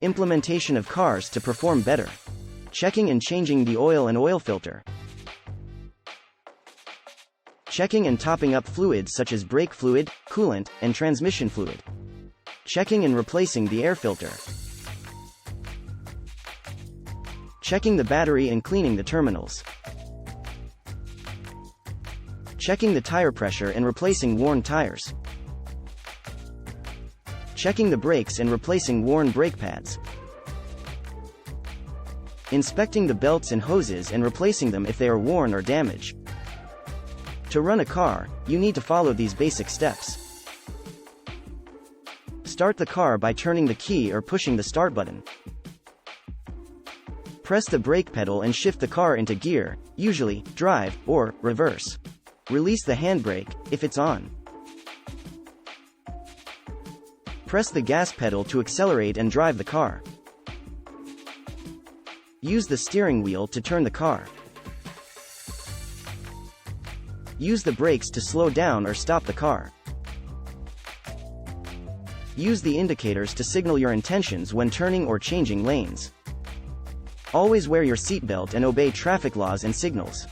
Implementation of cars to perform better. Checking and changing the oil and oil filter. Checking and topping up fluids such as brake fluid, coolant, and transmission fluid. Checking and replacing the air filter. Checking the battery and cleaning the terminals. Checking the tire pressure and replacing worn tires. Checking the brakes and replacing worn brake pads. Inspecting the belts and hoses and replacing them if they are worn or damaged. To run a car, you need to follow these basic steps. Start the car by turning the key or pushing the start button. Press the brake pedal and shift the car into gear, usually drive or reverse. Release the handbrake if it's on. Press the gas pedal to accelerate and drive the car. Use the steering wheel to turn the car. Use the brakes to slow down or stop the car. Use the indicators to signal your intentions when turning or changing lanes. Always wear your seatbelt and obey traffic laws and signals.